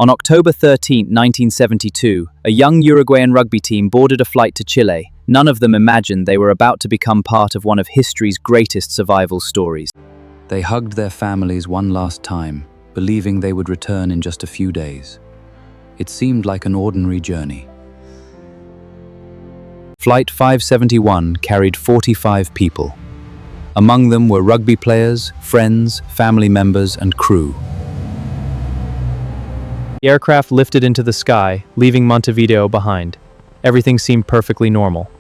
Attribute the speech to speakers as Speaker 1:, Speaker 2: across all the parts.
Speaker 1: On October 13, 1972, a young Uruguayan rugby team boarded a flight to Chile. None of them imagined they were about to become part of one of history's greatest survival stories.
Speaker 2: They hugged their families one last time, believing they would return in just a few days. It seemed like an ordinary journey. Flight 571 carried 45 people. Among them were rugby players, friends, family members, and crew.
Speaker 3: The aircraft lifted into the sky, leaving Montevideo behind. Everything seemed perfectly normal.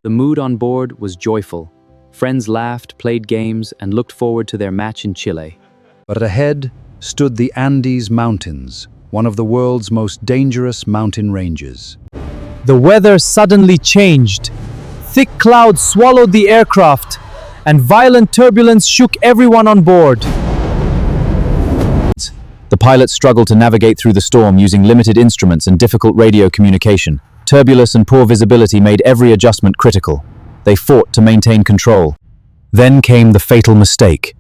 Speaker 2: The mood on board was joyful. Friends laughed, played games, and looked forward to their match in Chile.
Speaker 4: But ahead stood the Andes Mountains, one of the world's most dangerous mountain ranges.
Speaker 3: The weather suddenly changed. Thick clouds swallowed the aircraft, and violent turbulence shook everyone on board.
Speaker 1: The pilots struggled to navigate through the storm using limited instruments and difficult radio communication. Turbulence and poor visibility made every adjustment critical. They fought to maintain control. Then came the fatal mistake.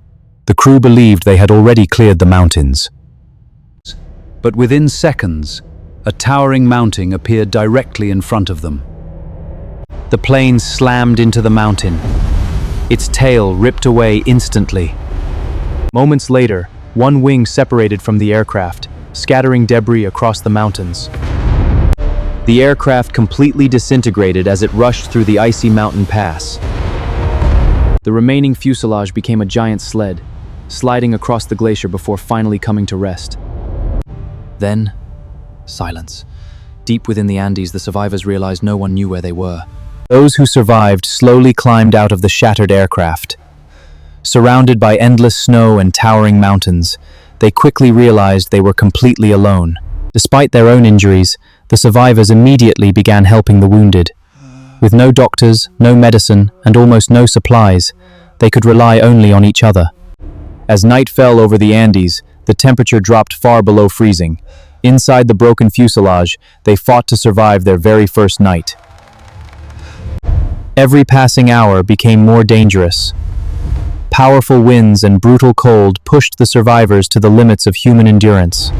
Speaker 1: The crew believed they had already cleared the mountains.
Speaker 4: But within seconds, a towering mountain appeared directly in front of them.
Speaker 3: The plane slammed into the mountain. Its tail ripped away instantly. Moments later, one wing separated from the aircraft, scattering debris across the mountains. The aircraft completely disintegrated as it rushed through the icy mountain pass. The remaining fuselage became a giant sled, sliding across the glacier before finally coming to rest. Then, silence. Deep within the Andes, the survivors realized no one knew where they were.
Speaker 1: Those who survived slowly climbed out of the shattered aircraft. Surrounded by endless snow and towering mountains, they quickly realized they were completely alone. Despite their own injuries, the survivors immediately began helping the wounded. With no doctors, no medicine, and almost no supplies, they could rely only on each other. As night fell over the Andes, the temperature dropped far below freezing. Inside the broken fuselage, they fought to survive their very first night. Every passing hour became more dangerous. Powerful winds and brutal cold pushed the survivors to the limits of human endurance.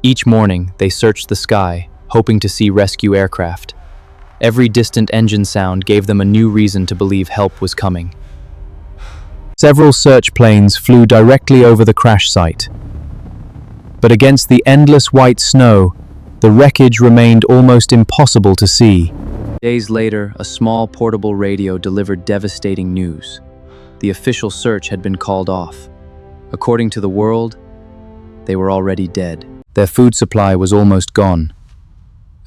Speaker 3: Each morning, they searched the sky, hoping to see rescue aircraft. Every distant engine sound gave them a new reason to believe help was coming.
Speaker 1: Several search planes flew directly over the crash site. But against the endless white snow, the wreckage remained almost impossible to see.
Speaker 2: Days later, a small portable radio delivered devastating news. The official search had been called off. According to the world, they were already dead.
Speaker 1: Their food supply was almost gone.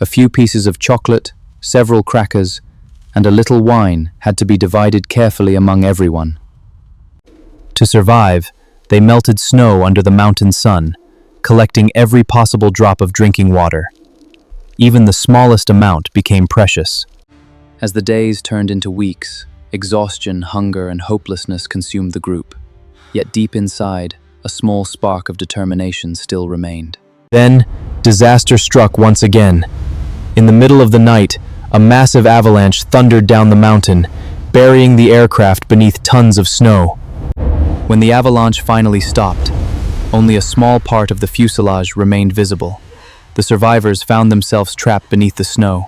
Speaker 1: A few pieces of chocolate, several crackers, and a little wine had to be divided carefully among everyone. To survive, they melted snow under the mountain sun, collecting every possible drop of drinking water. Even the smallest amount became precious.
Speaker 2: As the days turned into weeks, exhaustion, hunger, and hopelessness consumed the group. Yet deep inside, a small spark of determination still remained.
Speaker 1: Then, disaster struck once again. In the middle of the night, a massive avalanche thundered down the mountain, burying the aircraft beneath tons of snow. When the avalanche finally stopped, only a small part of the fuselage remained visible. The survivors found themselves trapped beneath the snow.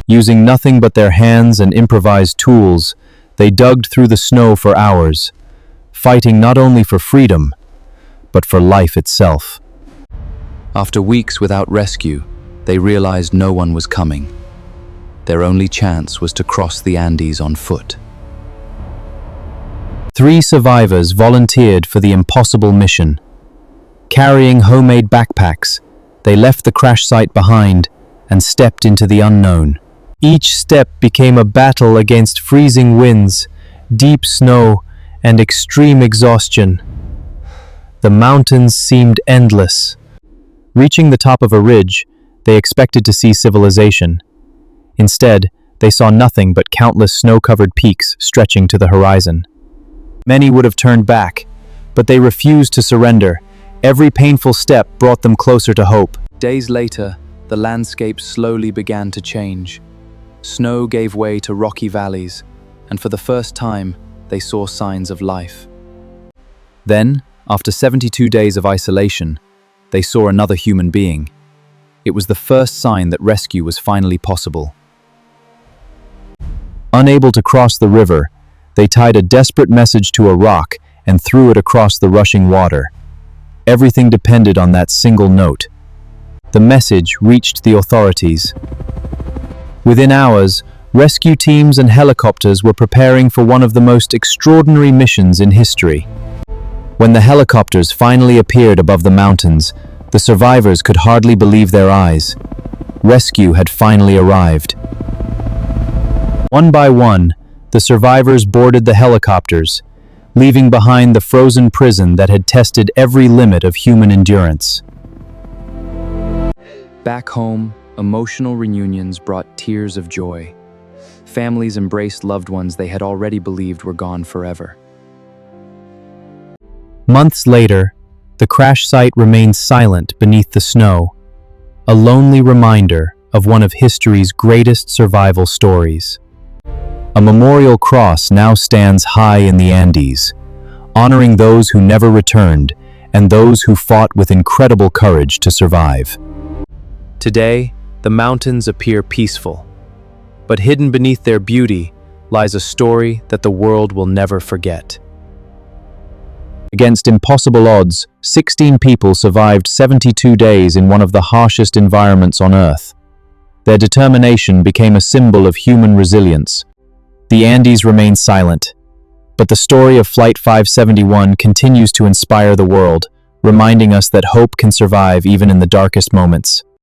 Speaker 1: Using nothing but their hands and improvised tools, they dug through the snow for hours, fighting not only for freedom, but for life itself.
Speaker 2: After weeks without rescue, they realized no one was coming. Their only chance was to cross the Andes on foot.
Speaker 1: 3 survivors volunteered for the impossible mission. Carrying homemade backpacks, they left the crash site behind and stepped into the unknown. Each step became a battle against freezing winds, deep snow, and extreme exhaustion. The mountains seemed endless. Reaching the top of a ridge, they expected to see civilization. Instead, they saw nothing but countless snow-covered peaks stretching to the horizon. Many would have turned back, but they refused to surrender. Every painful step brought them closer to hope.
Speaker 2: Days later, the landscape slowly began to change. Snow gave way to rocky valleys, and for the first time, they saw signs of life.
Speaker 1: Then, After 72 days of isolation, they saw another human being. It was the first sign that rescue was finally possible. Unable to cross the river, they tied a desperate message to a rock and threw it across the rushing water. Everything depended on that single note. The message reached the authorities. Within hours, rescue teams and helicopters were preparing for one of the most extraordinary missions in history. When the helicopters finally appeared above the mountains, the survivors could hardly believe their eyes. Rescue had finally arrived. One by one, the survivors boarded the helicopters, leaving behind the frozen prison that had tested every limit of human endurance.
Speaker 2: Back home, emotional reunions brought tears of joy. Families embraced loved ones they had already believed were gone forever.
Speaker 1: Months later, the crash site remained silent beneath the snow, a lonely reminder of one of history's greatest survival stories. A memorial cross now stands high in the Andes, honoring those who never returned and those who fought with incredible courage to survive.
Speaker 3: Today, the mountains appear peaceful, but hidden beneath their beauty lies a story that the world will never forget.
Speaker 1: Against impossible odds, 16 people survived 72 days in one of the harshest environments on Earth. Their determination became a symbol of human resilience. The Andes remain silent, but the story of Flight 571 continues to inspire the world, reminding us that hope can survive even in the darkest moments.